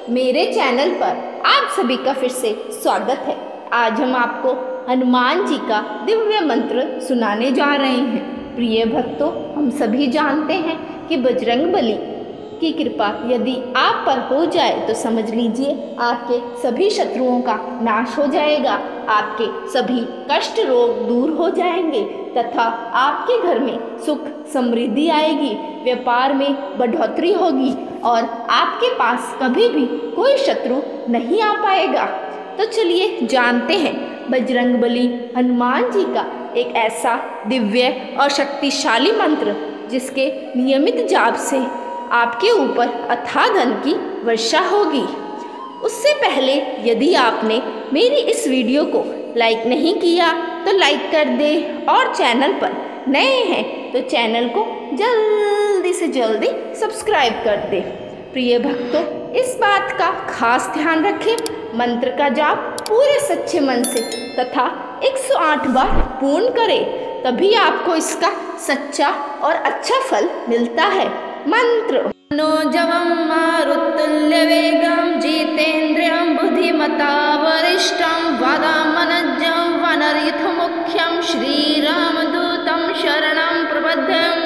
मेरे चैनल पर आप सभी का फिर से स्वागत है। आज हम आपको हनुमान जी का दिव्य मंत्र सुनाने जा रहे हैं। प्रिय भक्तों, हम सभी जानते हैं कि बजरंगबली की कृपा यदि आप पर हो जाए तो समझ लीजिए आपके सभी शत्रुओं का नाश हो जाएगा, आपके सभी कष्ट रोग दूर हो जाएंगे तथा आपके घर में सुख समृद्धि आएगी, व्यापार में बढ़ोतरी होगी और आपके पास कभी भी कोई शत्रु नहीं आ पाएगा। तो चलिए जानते हैं बजरंगबली हनुमान जी का एक ऐसा दिव्य और शक्तिशाली मंत्र जिसके नियमित जाप से आपके ऊपर अथाह धन की वर्षा होगी। उससे पहले यदि आपने मेरी इस वीडियो को लाइक नहीं किया तो लाइक कर दे और चैनल पर नए हैं तो चैनल को जल्दी से जल्दी सब्सक्राइब कर दे। प्रिय भक्तों, इस बात का खास ध्यान रखें, मंत्र का जाप पूरे सच्चे मन से तथा 108 बार पूर्ण करें, तभी आपको इसका सच्चा और अच्छा फल मिलता है। मंत्र मनोजवं मारुतुल्यवेगं जितेन्द्रियं बुद्धिमता वरिष्ठं वातात्मजं वानरयूथमुख्यं श्रीरामदूतं शरणं प्रपद्यं।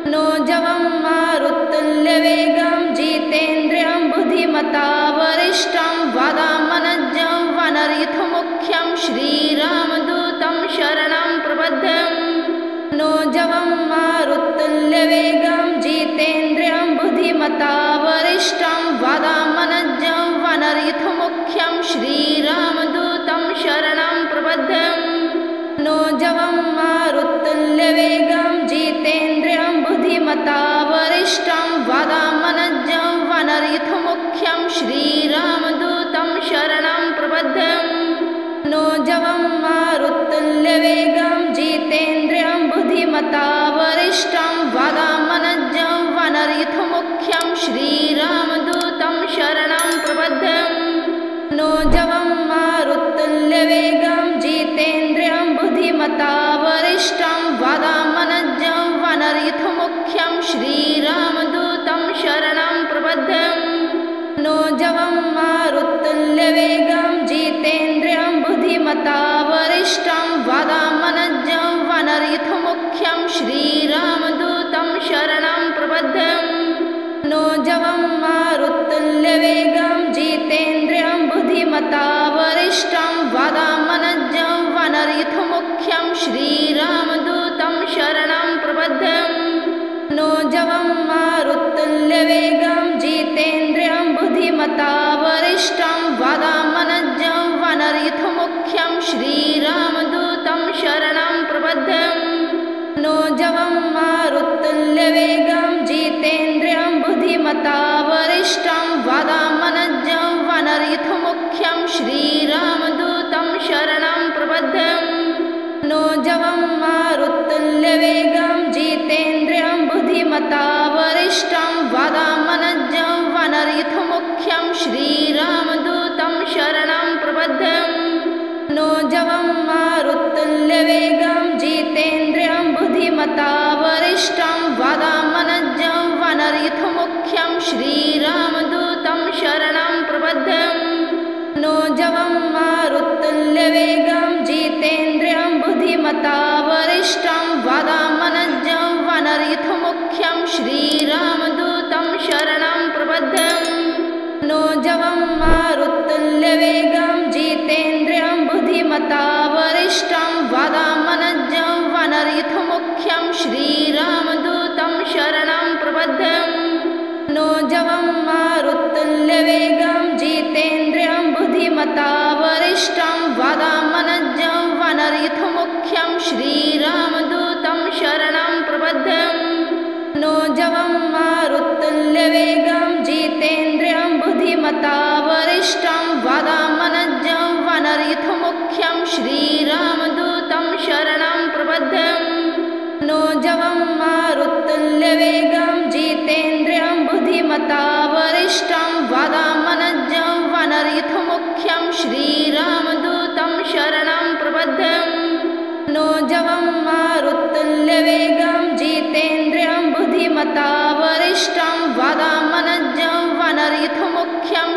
मनोजवं मारुतुल्यवेगं जितेन्द्रियं बुद्धिमता वरिष्ठं वातात्मजं वानरयूथमुख्यं श्रीरामदूतं शरणं प्रपद्यं। मनोजवं मारुतुल्यवेगं जितेन्द्रियं बुद्धिमता वरिष्ठं वातात्मजं वानरयूथमुख्यं श्रीरामदूतं शरणं प्रपद्यं। मनोजवं मारुतुल्यवेगं जितेन्द्रियं बुद्धिमता वरिष्ठं वातात्मजं वानरयूथमुख्यं श्रीरामदूतं शरणं प्रपद्यं। मनोजवं मारुतुल्यवेगं जितेन्द्रियं बुद्धिमता वरिष्ठं वातात्मजं वानरयूथमुख्यं श्रीरामदूतं शरणं प्रपद्यं। मनोजवं मारुतुल्यवेगं जितेन्द्रियं बुद्धिमता वरिष्ठं वातात्मजं वानरयूथमुख्यं श्रीरामदूतं शरणं प्रपद्यं। मनोजवं मारुतुल्यवेगं जितेन्द्रियं बुद्धिमता वरिष्ठं वातात्मजं वानरयूथमुख्यं श्रीरामदूतं शरणं प्रपद्यं। मनोजवं मारुतुल्यवेगं जितेन्द्रियं बुद्धिमता वरिष्ठं वातात्मजं वानरयूथमुख्यं श्रीरामदूतं शरणं प्रपद्यं। मनोजवं मारुतुल्यवेगं जितेन्द्रियं बुद्धिमता वरिष्ठं वातात्मजं वानरयूथमुख्यं श्रीरामदूतं शरणं प्रपद्यं। मनोजवं मारुतुल्यवेगं जितेन्द्रियं बुद्धिमता वरिष्ठं वातात्मजं वानरयूथमुख्यं श्रीरामदूतं शरणं प्रपद्यं। मनोजवं मारुतुल्यवेगं जितेन्द्रियं बुद्धिमता वरिष्ठं वातात्मजं वानरयूथमुख्यं श्रीरामदूतं शरणं प्रपद्यं। मनोजवं मारुतुल्यवेगं जितेन्द्रियं बुद्धिमता वरिष्ठं वातात्मजं वानरयूथमुख्यं श्रीरामदूतं शरणं प्रपद्यं। मनोजवं मारुतुल्यवेगं जितेन्द्रियं बुद्धिमता वरिष्ठं वातात्मजं वानरयूथमुख्यं श्रीरामदूतं शरणं प्रपद्यं। मनोजवं मारुतुल्यवेगं जितेन्द्रियं बुद्धिमता वरिष्ठं वातात्मजं वानरयूथमुख्यं श्रीरामदूतं शरणं प्रपद्यं। मनोजवं मारुतुल्यवेगं जितेन्द्रियं बुद्धिमता वरिष्ठं वातात्मजं वानरयूथमुख्यं श्रीरामदूतं शरणं प्रपद्यं। मनोजवं मारुतुल्यवेगं जितेन्द्रियं बुद्धिमता वरिष्ठं वातात्मजं वानरयूथमुख्यं श्रीरामदूतं शरणं प्रपद्यं। मनोजवं मारुतुल्यवेगं जितेन्द्रियं बुद्धिमता वरिष्ठं वातात्मजं वानरयूथमुख्यं श्रीरामदूतं शरणं प्रपद्यं। मनोजवं मारुतुल्यवेगं जितेन्द्रियं बुद्धिमता वरिष्ठं वातात्मजं वानरयूथमुख्यं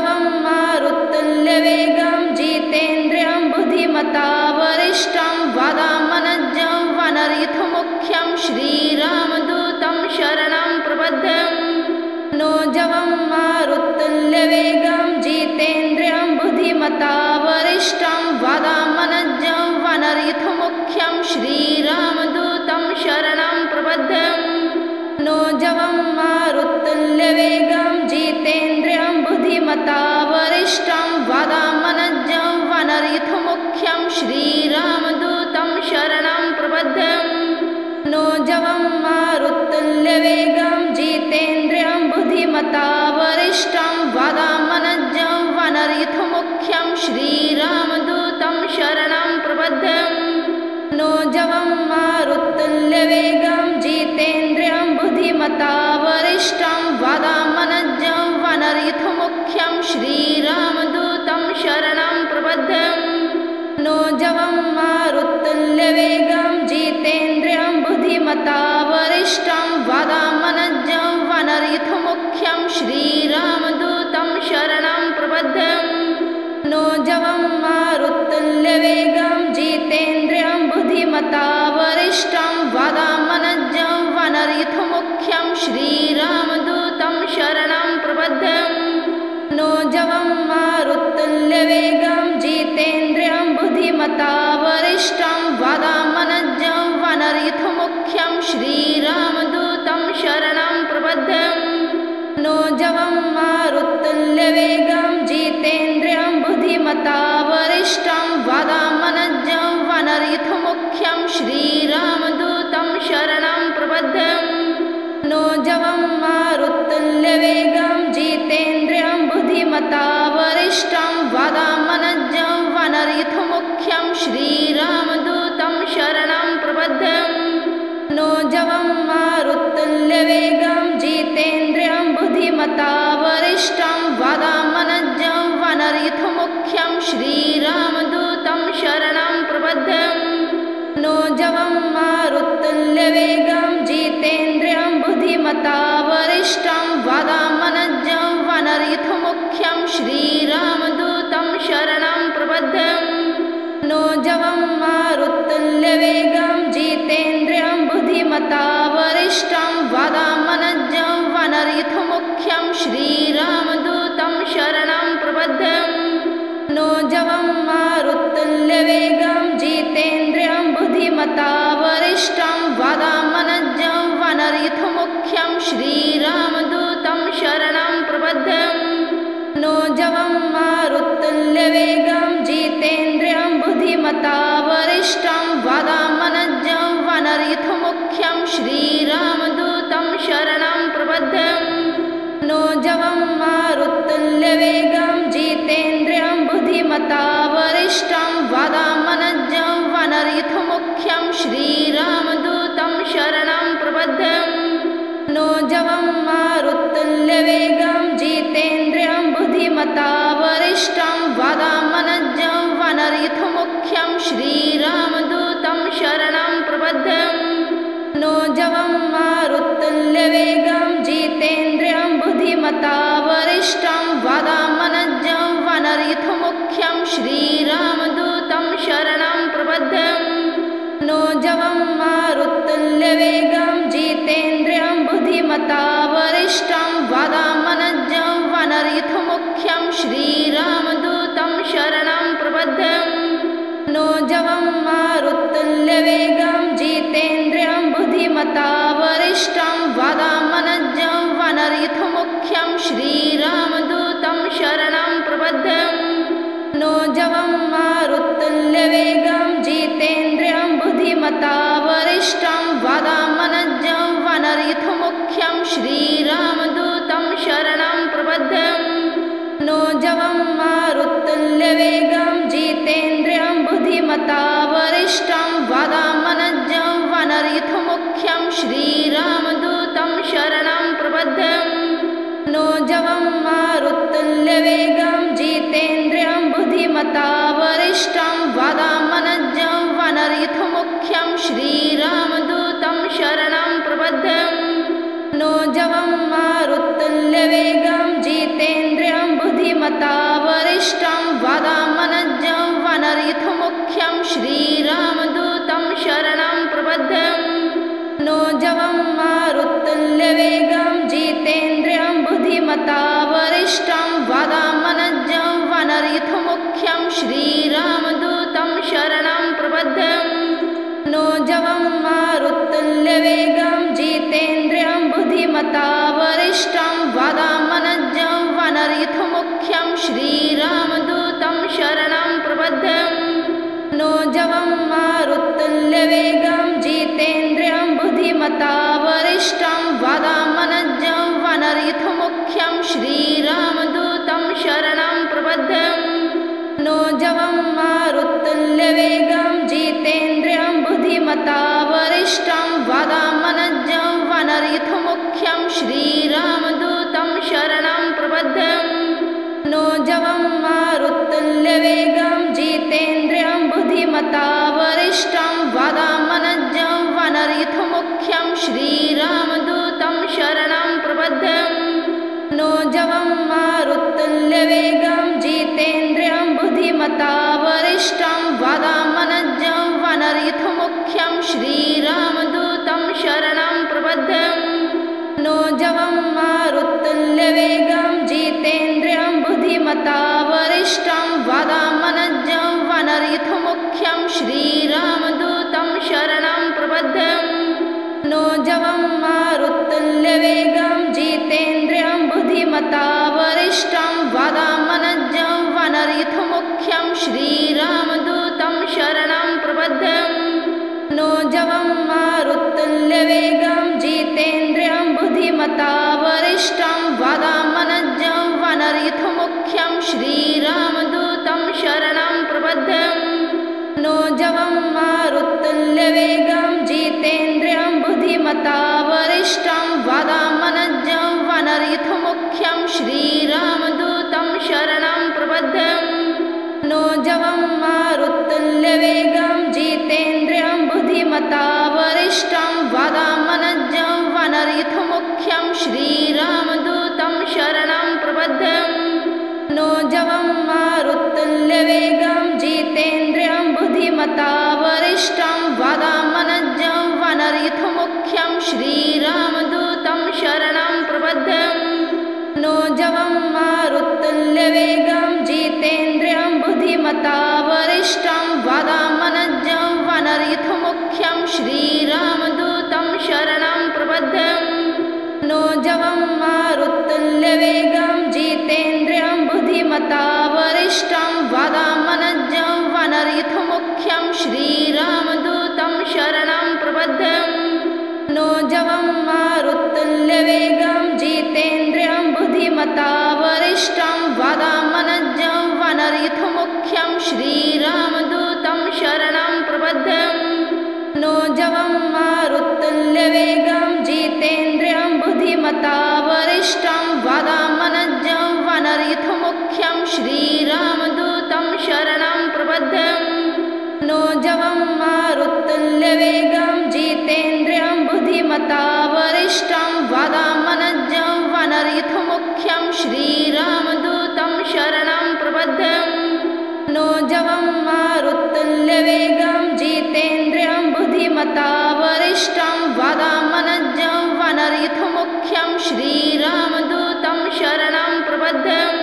मनोजवं मारुतुल्यवेगं जितेन्द्रियं बुद्धिमता वरिष्ठं वातात्मनजं वानरयूथमुख्यं श्रीरामदूतं शरणं प्रपद्यम् मनोजवं मारुतुल्यवेगं जितेन्द्रियं बुद्धिमता वरिष्ठं वातात्मनजं वानरयूथमुख्यं श्रीरामदूतं शरणं प्रपद्यम् मनोजवं मारुतुल्यवेगं जितेन्द्रियं बुद्धिमता वरिष्ठं वातात्मनजं वानरयूथमुख्यं श्रीरामदूतं शरणं प्रपद्यम् मनोजवं मारुतुल्यवेगं जितेन्द्रियं बुद्धिमता वरिष्ठं वातात्मनजं वानरयूथमुख्यं श्रीरामदूतं शरणं प्रपद्यम् मनोजवं मारुतुल्यवेगं जितेन्द्रियं बुद्धिमता वरिष्ठं वातात्मनजं वानरयूथमुख्यं श्रीरामदूतं शरणं प्रपद्यम् मनोजवं मारुतुल्यवेगं जितेन्द्रियं बुद्धिमता वरिष्ठं वातात्मनजं वानरयूथमुख्यं श्रीरामदूतं शरणं प्रपद्यम् मनोजवं मारुतुल्यवेगं जितेन्द्रियं बुद्धिमता वरिष्ठं वातात्मनजं वानरयूथमुख्यं श्रीरामदूतं शरणं प्रपद्यम् मनोजवं मारुतुल्यवेगं जितेन्द्रियं बुद्धिमता वरिष्ठं वातात्मनजं वानरयूथमुख्यं श्रीरामदूतं शरणं प्रपद्यम् मनोजवं मारुतुल्यवेगं जितेन्द्रियं बुद्धिमता वरिष्ठं वातात्मनजं वानरयूथमुख्यं श्रीरामदूतं शरणं प्रपद्यम् मनोजवं मारुतुल्यवेगं जितेन्द्रियं बुद्धिमता वरिष्ठं वातात्मनजं वानरयूथमुख्यं श्रीरामदूतं शरणं प्रपद्यम् मनोजवं मारुतुल्यवेगं जितेन्द्रियं बुद्धिमता वरिष्ठं वातात्मनजं वानरयूथमुख्यं श्रीरामदूतं शरणं प्रपद्यम् मनोजवं मारुतुल्यवेगं जितेन्द्रियं बुद्धिमता वरिष्ठं वातात्मनजं वानरयूथमुख्यं श्रीरामदूतं शरणं प्रपद्यम् मनोजवं मारुतुल्यवेगं जितेन्द्रियं बुद्धिमता वरिष्ठं वातात्मनजं वानरयूथमुख्यं श्रीरामदूतं शरणं प्रपद्यम् मनोजवं मारुतुल्यवेगं जितेन्द्रियं बुद्धिमता वरिष्ठं वातात्मनजं वानरयूथमुख्यं श्रीरामदूतं शरणं प्रपद्यम् मनोजवं मारुतुल्यवेगं जितेन्द्रियं बुद्धिमता वरिष्ठं वातात्मनजं वानरयूथमुख्यं श्रीरामदूतं शरणं प्रपद्यम् मनोजवं मारुतुल्यवेगं जितेन्द्रियं बुद्धिमता वरिष्ठं वातात्मनजं वानरयूथमुख्यं श्रीरामदूतं शरणं प्रपद्यम् मनोजवं मारुतुल्यवेगं जितेन्द्रियं बुद्धिमता वरिष्ठं वातात्मनजं वानरयूथमुख्यं श्रीरामदूतं शरणं प्रपद्यम् मनोजवं मारुतुल्यवेगं जितेन्द्रियं बुद्धिमता वरिष्ठं वातात्मनजं वानरयूथमुख्यं श्रीरामदूतं शरणं प्रपद्यम् मनोजवं मारुतुल्यवेगं जितेन्द्रियं बुद्धिमता वरिष्ठं वातात्मनजं वानरयूथमुख्यं श्रीरामदूतं शरणं प्रपद्यम् मनोजवं मारुतुल्यवेगं जितेन्द्रियं बुद्धिमता वरिष्ठं वातात्मनजं वानरयूथमुख्यं श्रीरामदूतं शरणं प्रपद्यम् मनोजवं मारुतुल्यवेगं जितेन्द्रियं बुद्धिमता वरिष्ठं वातात्मनजं वानरयूथमुख्यं श्रीरामदूतं शरणं प्रपद्यम् मनोजवं मारुतुल्यवेगं जितेन्द्रियं बुद्धिमता वरिष्ठं वातात्मनजं वानरयूथमुख्यं श्रीरामदूतं शरणं प्रपद्यम् मनोजवं मारुतुल्यवेगं जितेन्द्रियं बुद्धिमता वरिष्ठं वातात्मनजं वानरयूथमुख्यं श्रीरामदूतं शरणं प्रपद्यम् मनोजवं मारुतुल्यवेगं जितेन्द्रियं बुद्धिमता बुद्धिमता वरिष्ठं वादामनजं वानरयूथमुख्यं श्रीरामदूतं शरणं प्रपद्यं नोजवं मारुतुल्यवेगं जितेन्द्रियं बुद्धिमता वरिष्ठं वादामनजं वानरयूथमुख्यं श्रीरामदूतं शरणं प्रपद्यं नोजवं मारुतुल्यवेगं जितेन्द्रियं बुद्धिमता वरिष्ठं वादामनजं वानरयूथमुख्यं श्रीरामदूतं शरणं प्रपद्यं नोजवं मारुतुल्यवेगं जितेन्द्रियं बुद्धिमता वरिष्ठं वादामनजं वानरयूथमुख्यं श्रीरामदूतं शरणं प्रपद्यं नोजवं मारुतुल्यवेगं जितेन्द्रियं बुद्धिमता वरिष्ठं वादामनजं वानरयूथमुख्यं श्रीरामदूतं शरणं प्रपद्यं नोजवं मारुतुल्यवेगं जितेन्द्रियं बुद्धिमता वरिष्ठं वादामनजं वानरयूथमुख्यं श्रीरामदूतं शरणं प्रपद्यं नोजवं मारुतुल्यवेगं जितेन्द्रियं बुद्धिमता वरिष्ठं वादामनजं वानरयूथमुख्यं श्रीरामदूतं शरणं प्रपद्यं नोजवं मारुतुल्यवेगं जितेन्द्रियं बुद्धिमता वरिष्ठं वादामनजं वानरयूथमुख्यं श्रीरामदूतं शरणं प्रपद्यं नोजवं मारुतुल्यवेगं जितेन्द्रियं बुद्धिमता वरिष्ठं वादामनजं वानरयूथमुख्यं श्रीरामदूतं शरणं प्रपद्यं नोजवं मारुतुल्यवेगं जितेन्द्रियं बुद्धिमता वरिष्ठं वादामनजं वानरयूथमुख्यं श्रीरामदूतं शरणं प्रपद्यं नोजवं मारुतुल्यवेगं जितेन्द्रियं बुद्धिमता वरिष्ठं वादामनजं वानरयूथमुख्यं श्रीरामदूतं शरणं प्रपद्यं नोजवं मारुतुल्यवेगं जितेन्द्रियं बुद्धिमता वरिष्ठं वादामनजं वानरयूथमुख्यं श्रीरामदूतं शरणं प्रपद्यं नोजवं मारुतुल्यवेगं जितेन्द्रियं बुद्धिमता वरिष्ठं वादामनजं वानरयूथमुख्यं श्रीरामदूतं शरणं प्रपद्यं नोजवं मारुतुल्यवेगं जितेन्द्रियं बुद्धिमता वरिष्ठं वादामनजं वानरयूथमुख्यं श्रीरामदूतं शरणं प्रपद्यं नोजवं मारुतुल्यवेगं जितेन्द्रियं बुद्धिमता वरिष्ठं वादामनजं वानरयूथमुख्यं श्रीरामदूतं शरणं प्रपद्यं नोजवं मारुतुल्यवेगं जितेन्द्रियं बुद्धिमता वरिष्ठं वादामनजं वानरयूथमुख्यं श्रीरामदूतं शरणं प्रपद्यं नोजवं मारुतुल्यवेगं जितेन्द्रियं बुद्धिमता वरिष्ठं वादामनजं वानरयूथमुख्यं श्रीरामदूतं शरणं प्रपद्यं नोजवं मारुतुल्यवेगं जितेन्द्रियं बुद्धिमता वरिष्ठं वादामनजं वानरयूथमुख्यं श्रीरामदूतं शरणं प्रपद्यं नोजवं मारुतुल्यवेगं जितेन्द्रियं बुद्धिमता वरिष्ठं वादामनजं वानरयूथमुख्यं श्रीरामदूतं शरणं प्रपद्यं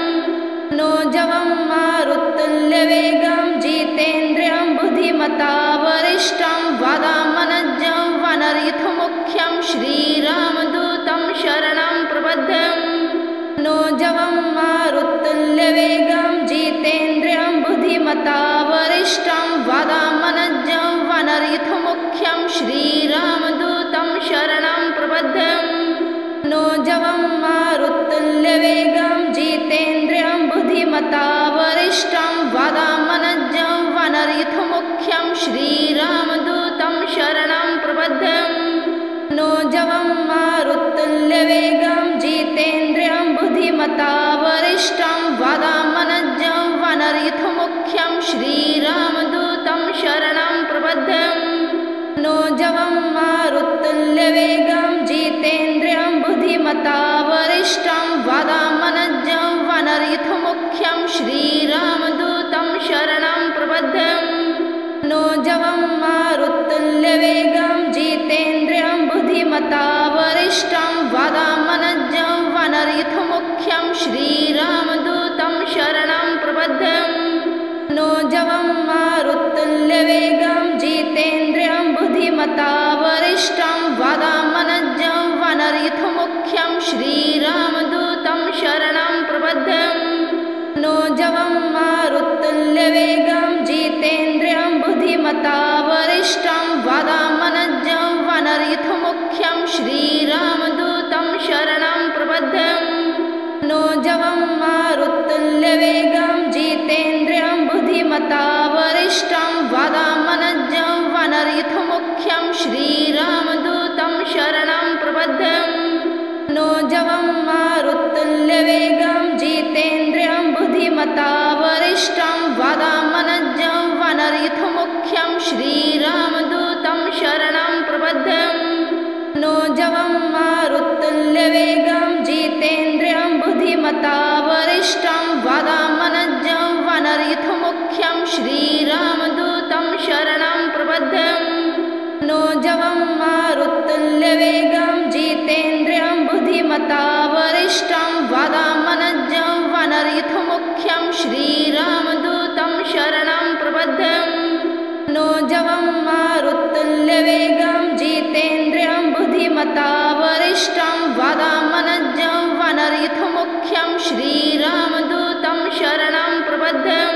नोजवं मारुतुल्यवेगं जितेन्द्रियं बुद्धिमता वरिष्ठं वादामनजं वानरयूथमुख्यं श्रीरामदूतं शरणं प्रपद्यं नोजवं मारुतुल्यवेगं जितेन्द्रियं बुद्धिमता वरिष्ठं वादामनजं वानरयूथमुख्यं श्रीरामदूतं शरणं प्रपद्यं नोजवं मारुतुल्यवेगं जितेन्द्रियं बुद्धिमता वरिष्ठं वादामनजं वानरयूथमुख्यं श्रीरामदूतं शरणं प्रपद्यं नोजवं मारुतुल्यवेगं जितेन्द्रियं बुद्धिमता वरिष्ठं वादामनजं वानरयूथमुख्यं श्रीरामदूतं शरणं प्रपद्यं नोजवं मारुतुल्यवेगं जितेन्द्रियं बुद्धिमता वरिष्ठं वादामनजं वानरयूथमुख्यं तुल्यवेगं जितेन्द्रियं बुद्धिमता वरिष्ठं वातात्मनजं वानरयूथमुख्यं श्रीरामदूतं शरणं प्रपद्यं नोजवं मारुतुल्यवेगं जितेन्द्रियं बुद्धिमता वरिष्ठं वातात्मनजं वानरयूथमुख्यं श्रीरामदूतं शरणं प्रपद्यं नोजवं मारुतुल्यवेगं जितेन्द्रियं बुद्धिमता वरिष्ठं वातात्मनजं वानरयूथमुख्यं श्रीरामदूतं शरणं प्रपद्यं नोजवं मारुतुल्यवेगं जितेन्द्रियं बुद्धिमता वरिष्ठं वातात्मनजं वानरयूथमुख्यं श्रीरामदूतं शरणं प्रपद्यं नोजवं मारुतुल्यवेगं जितेन्द्रियं बुद्धिमता वरिष्ठं वातात्मनजं वानरयूथमुख्यं श्रीरामदूतं शरणं प्रपद्यं नोजवं मारुतुल्यवेगं जितेन्द्रियं बुद्धिमता वरिष्ठं वातात्मनजं वानरयूथमुख्यं श्रीरामदूतं शरणं प्रपद्यं नोजवं मारुतुल्यवेगं जितेन्द्रियं बुद्धिमता वरिष्ठं वातात्मनजं वानरयूथमुख्यं श्रीरामदूतं शरणं प्रपद्यं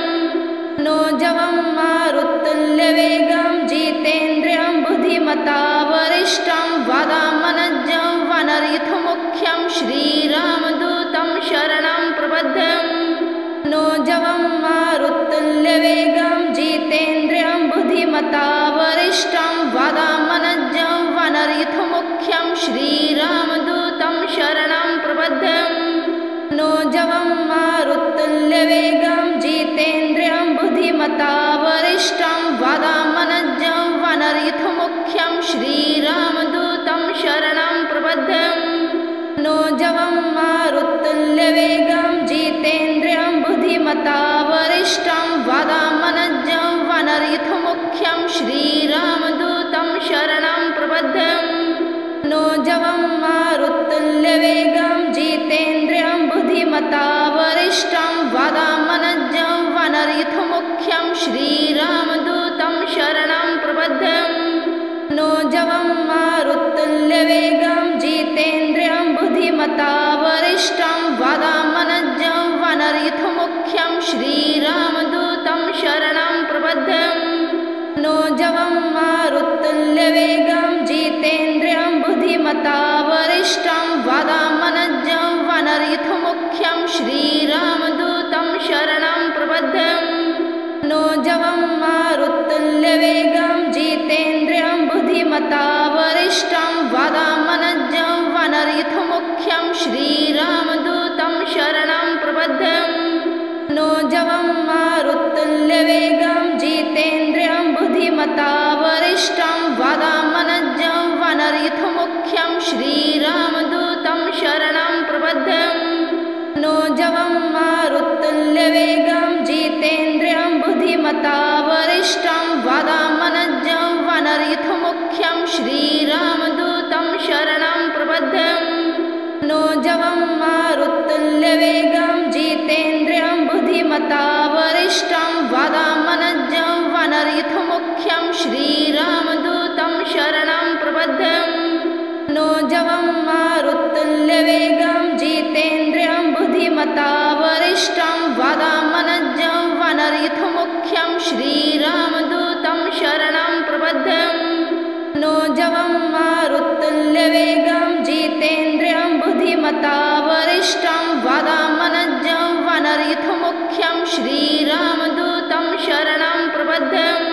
नोजवं मारुतुल्यवेगं जितेन्द्रियं बुद्धिमता वरिष्ठं वातात्मनजं वानरयूथमुख्यं श्रीरामदूतं शरणं प्रपद्यं नोजवं मारुतुल्यवेगं जितेन्द्रियं बुद्धिमता वरिष्ठं वातात्मनजं वानरयूथमुख्यं श्रीरामदूतं शरणं प्रपद्यं नोजवं मारुतुल्यवेगं जितेन्द्रियं बुद्धिमता वरिष्ठं वातात्मनजं वानरयूथमुख्यं श्रीरामदूतं शरणं प्रपद्यं नोजवं मारुतुल्यवेगं जितेन्द्रियं बुद्धिमता वरिष्ठं वातात्मनजं वानरयूथमुख्यं श्रीरामदूतं शरणं प्रपद्यं नोजवं मारुतुल्यवेगं जितेन्द्रियं बुद्धिमता वरिष्ठं वातात्मनजं वानरयूथमुख्यं श्रीरामदूतं शरणं प्रपद्यं नोजवं मारुतुल्यवेगं जितेन्द्रियं बुद्धिमता वरिष्ठं वातात्मनजं वानरयूथमुख्यं श्रीरामदूतं शरणं प्रपद्यं नोजवं मारुतुल्यवेगं जितेन्द्रियं बुद्धिमता वरिष्ठं वातात्मनजं वानरयूथमुख्यं श्रीरामदूतं शरणं प्रपद्यं नोजवं मारुतुल्यवेगं जितेन्द्रियं बुद्धिमता वरिष्ठं वातात्मनजं वानरयूथमुख्यं श्रीरामदूतं शरणं प्रपद्यं नोजवं मारुतुल्यवेगं जितेन्द्रियं बुद्धिमता वरिष्ठं वातात्मनजं वानरयूथमुख्यं श्रीरामदूतं शरणं प्रपद्यं नोजवं मारुतुल्यवेगं जितेन्द्रियं बुद्धिमता वरिष्ठं वातात्मनजं वानरयूथमुख्यं श्रीरामदूतं शरणं प्रपद्यं नोजवं मारुतुल्यवेगं जितेन्द्रियं बुद्धिमता वरिष्ठं वातात्मनजं वानरयूथमुख्यं श्रीरामदूतं शरणं प्रपद्यं नोजवं मारुतुल्यवेगं जितेन्द्रियं बुद्धिमता वरिष्ठं वातात्मनजं वानरयूथमुख्यं श्रीरामदूतं शरणं प्रपद्यं नोजवं मारुतुल्यवेगं जितेन्द्रियं बुद्धिमता वरिष्ठं वातात्मनजं वानरयूथमुख्यं श्रीरामदूतं शरणं प्रपद्यं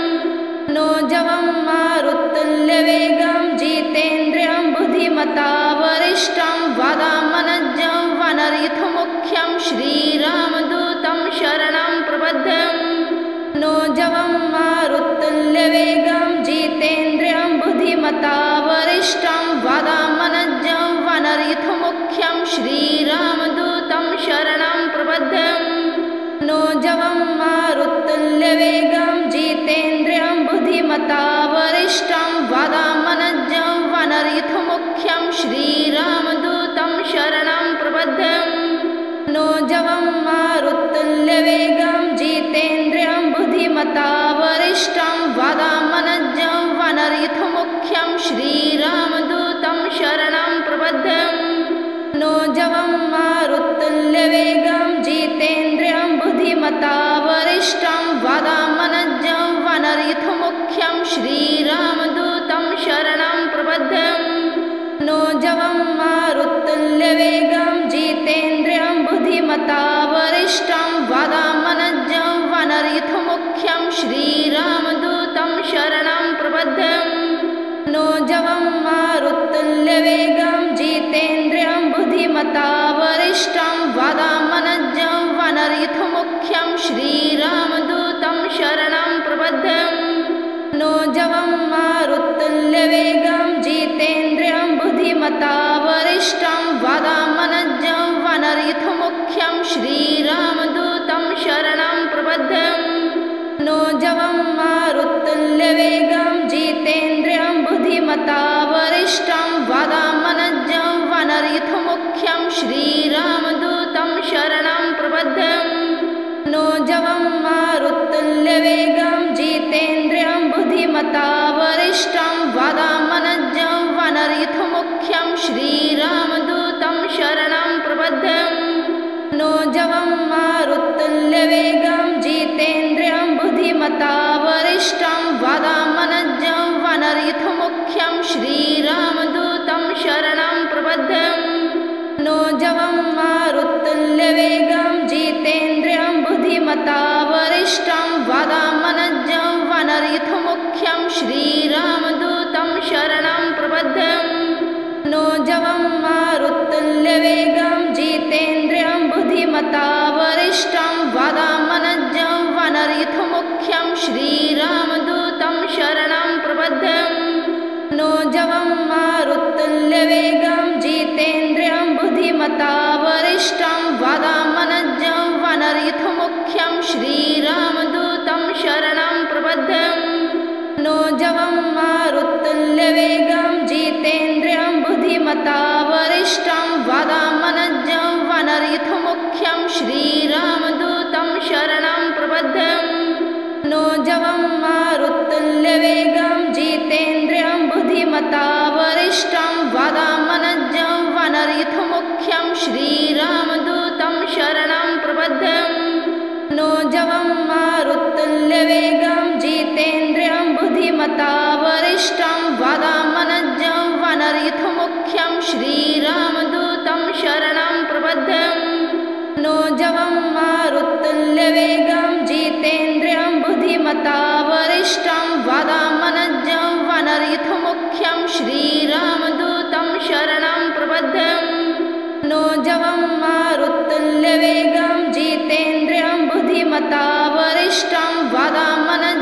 नोजवं मारुतुल्यवेगं जितेन्द्रियं बुद्धिमता वरिष्ठं वातात्मनजं वानरयूथमुख्यं श्रीरामदूतं शरणं प्रपद्यं नोजवं मारुतुल्यवेगं जितेन्द्रियं बुद्धिमता वरिष्ठं वातात्मनजं वानरयूथमुख्यं श्रीरामदूतं शरणं प्रपद्यं नोजवं मारुतुल्यवेगं जितेन्द्रियं बुद्धिमता वरिष्ठं वातात्मनजं वानरयूथमुख्यं श्रीरामदूतं शरणं प्रपद्यं नोजवं मारुतुल्यवेगं जितेन्द्रियं बुद्धि बुद्धिमता वरिष्ठं वादामनजं वानरयूथमुख्यं श्रीरामदूतं शरणं प्रपद्यं मनोजवं मारुततुल्यवेगं जितेन्द्रियं बुद्धिमता वरिष्ठं वादामनजं वानरयूथमुख्यं श्रीरामदूतं शरणं प्रपद्यं मनोजवं मारुततुल्यवेगं जितेन्द्रियं बुद्धिमता वरिष्ठं वादामनजं वानरयूथमुख्यं श्रीरामदूतं शरणं प्रपद्यं मनोजवं मारुततुल्यवेगं जितेन्द्रियं बुद्धिमता वरिष्ठं वादामनजं वानरयूथमुख्यं श्रीरामदूतं शरणं प्रपद्यं मनोजवं मारुततुल्यवेगं जितेन्द्रियं बुद्धिमता वरिष्ठं वादामनजं वानरयूथमुख्यं श्रीरामदूतं शरणं प्रपद्यं मनोजवं मारुततुल्यवेगं जितेन्द्रियं बुद्धिमता वरिष्ठं वादामनजं वानरयूथमुख्यं श्रीरामदूतं शरणं प्रपद्यं मनोजवं मारुततुल्यवेगं जितेन्द्रियं बुद्धिमता वरिष्ठं वादामनजं वानरयूथमुख्यं श्रीरामदूतं शरणं प्रपद्यं मनोजवं मारुततुल्यवेगं जितेन्द्रियं बुद्धिमता वरिष्ठं वादामनजं वानरयूथमुख्यं श्रीरामदूतं शरणं प्रपद्यं मनोजवं मारुततुल्यवेगं जितेन्द्रियं बुद्धिमता वरिष्ठं वादामनजं वानरयूथमुख्यं श्रीरामदूतं शरणं प्रपद्यं मनोजवं मारुततुल्यवेगं जितेन्द्रियं बुद्धिमता वरिष्ठं वादामनजं वानरयूथमुख्यं श्रीरामदूतं शरणं प्रपद्यं मनोजवं मारुततुल्यवेगं जितेन्द्रियं बुद्धिमता वरिष्ठं वादामनजं वानरयूथमुख्यं श्रीरामदूतं शरणं प्रपद्यं मनोजवं मारुततुल्यवेगं जितेन्द्रियं बुद्धिमता वरिष्ठं वादामनजं वानरयूथमुख्यं श्रीरामदूतं शरणं प्रपद्यं मनोजवं मारुततुल्यवेगं जितेन्द्रियं बुद्धिमता वरिष्ठं वादामनजं वानरयूथमुख्यं श्रीरामदूतं शरणं प्रपद्यं मनोजवं मारुततुल्यवेगं जितेन्द्रियं बुद्धिमता वरिष्ठं वादामनजं वानरयूथमुख्यं श्रीरामदूतं शरणं प्रपद्यं मनोजवं मारुततुल्यवेगं जितेन्द्रियं बुद्धिमता वरिष्ठं वादामनजं वानरयूथमुख्यं श्रीरामदूतं शरणं प्रपद्यं मनोजवं मारुततुल्यवेगं जितेन्द्रियं बुद्धिमता वरिष्ठं वादामनजं